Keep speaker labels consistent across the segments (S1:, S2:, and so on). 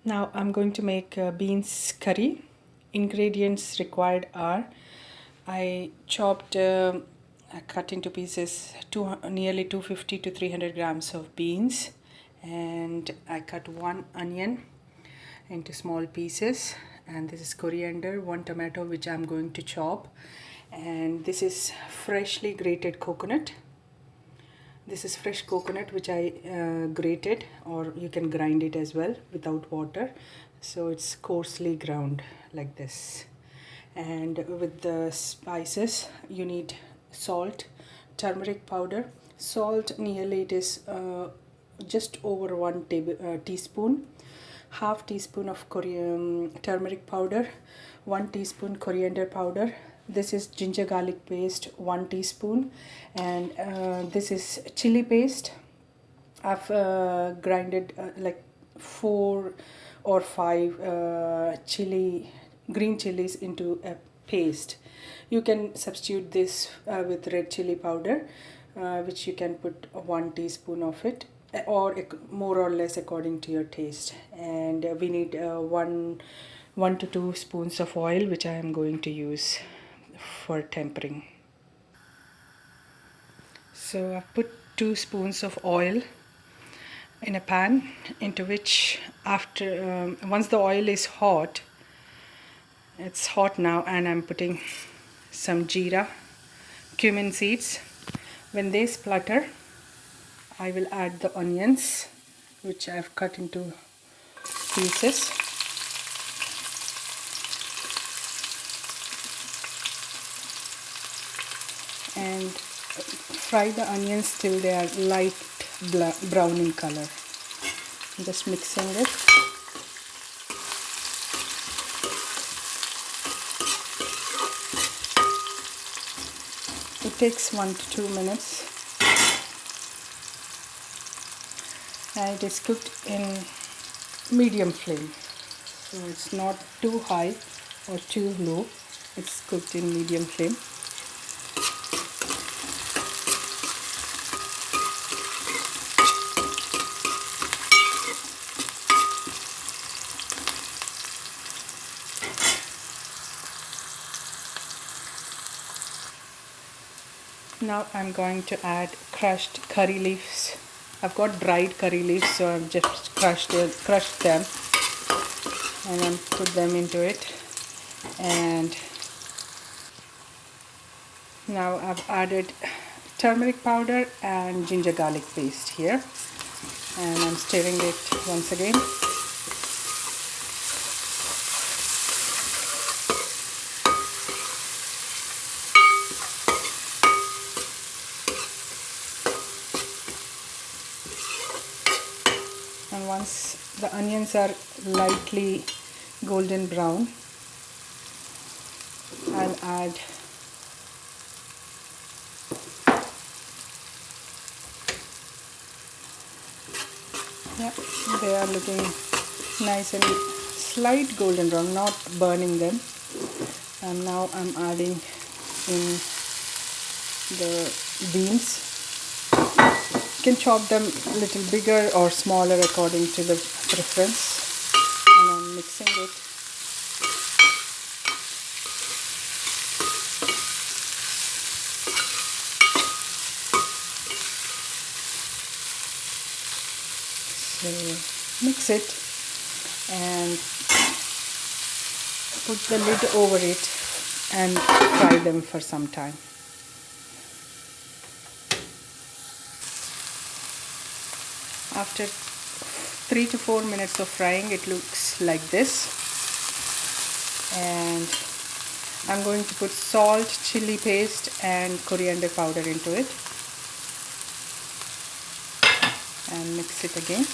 S1: Now I'm going to make beans curry. Ingredients required are I chopped, I cut into pieces nearly 250 to 300 grams of beans, and I cut one onion into small pieces, and this is coriander, one tomato which I'm going to chop, and this is freshly grated coconut. This is fresh coconut which I grated, or you can grind it as well without water. So it's coarsely ground like this. And with the spices, you need salt, turmeric powder. Salt, nearly it is just over one teaspoon. Half teaspoon of turmeric powder, 1 teaspoon coriander powder. This is ginger garlic paste, 1 teaspoon, and this is chili paste. I've grinded like 4 or 5 green chilies into a paste. You can substitute this with red chili powder, which you can put 1 teaspoon of it, or more or less according to your taste. And we need 1 to 2 spoons of oil, which I am going to use for tempering. So I've put 2 spoons of oil in a pan, into which once the oil is hot, it's hot now, and I'm putting some jeera, cumin seeds. When they splutter, I will add the onions, which I've cut into pieces. And fry the onions till they are light brown in color. Just mixing it. It takes 1 to 2 minutes, and it is cooked in medium flame. So it's not too high or too low. It's cooked in medium flame. Now I'm going to add crushed curry leaves. I've got dried curry leaves, so I've just crushed them, and then put them into it. And now I've added turmeric powder and ginger garlic paste here, and I'm stirring it once again. And once the onions are lightly golden brown, I'll add they are looking nice and slight golden brown, not burning them. And now I'm adding in the beans. You can chop them a little bigger or smaller according to the preference. And I'm mixing it. So mix it and put the lid over it and fry them for some time. After 3 to 4 minutes of frying, it looks like this, and I'm going to put salt, chili paste and coriander powder into it and mix it again.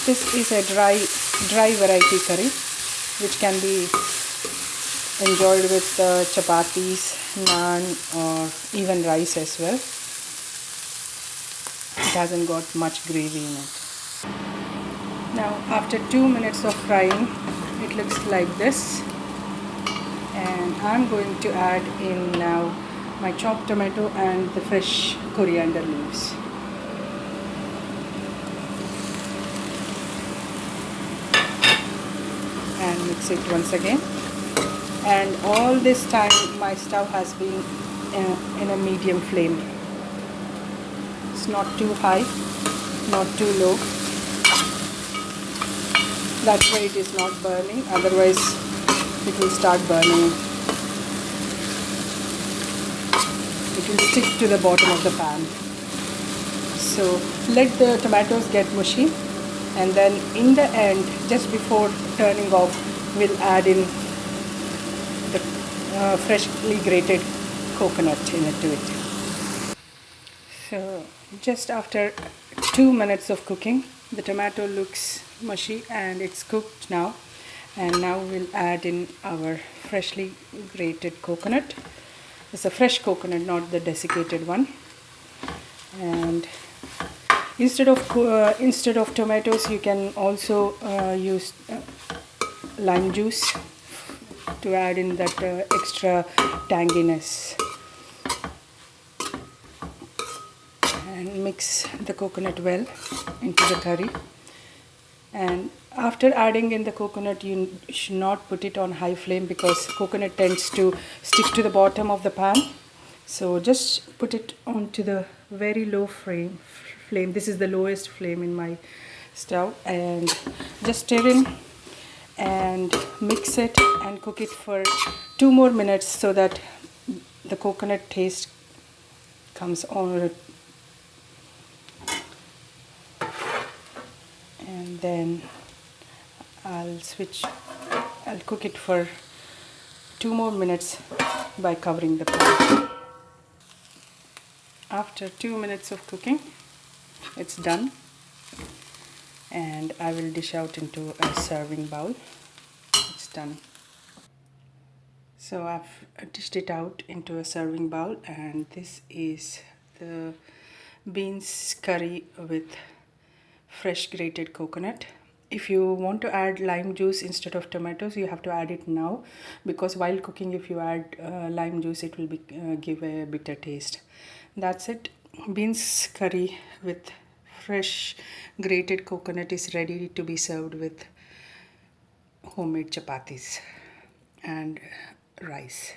S1: This is a dry variety curry, which can be enjoyed with chapatis, naan, or even rice as well. hasn't got much gravy in it. Now after 2 minutes of frying, it looks like this, and I'm going to add in now my chopped tomato and the fresh coriander leaves. And mix it once again. And all this time my stove has been in a medium flame. It's not too high, not too low. That's why it is not burning, otherwise it will start burning. It will stick to the bottom of the pan. So let the tomatoes get mushy, and then in the end, just before turning off, we'll add in the freshly grated coconut into it. So just after 2 minutes of cooking, the tomato looks mushy and it's cooked now. And now we'll add in our freshly grated coconut. It's a fresh coconut, not the desiccated one. And instead of tomatoes, you can also use lime juice to add in that extra tanginess. And mix the coconut well into the curry. And after adding in the coconut, you should not put it on high flame because coconut tends to stick to the bottom of the pan. So just put it onto the very low flame. This is the lowest flame in my stove, and just stir in and mix it and cook it for 2 more minutes so that the coconut taste comes on. And then I'll cook it for 2 more minutes by covering the pan. After 2 minutes of cooking, it's done, and I will dish out into a serving bowl. It's done. So I've dished it out into a serving bowl, and this is the beans curry with fresh grated coconut. If you want to add lime juice instead of tomatoes, you have to add it now, because while cooking, if you add lime juice, it will give a bitter taste. That's it. Beans curry with fresh grated coconut is ready to be served with homemade chapatis and rice.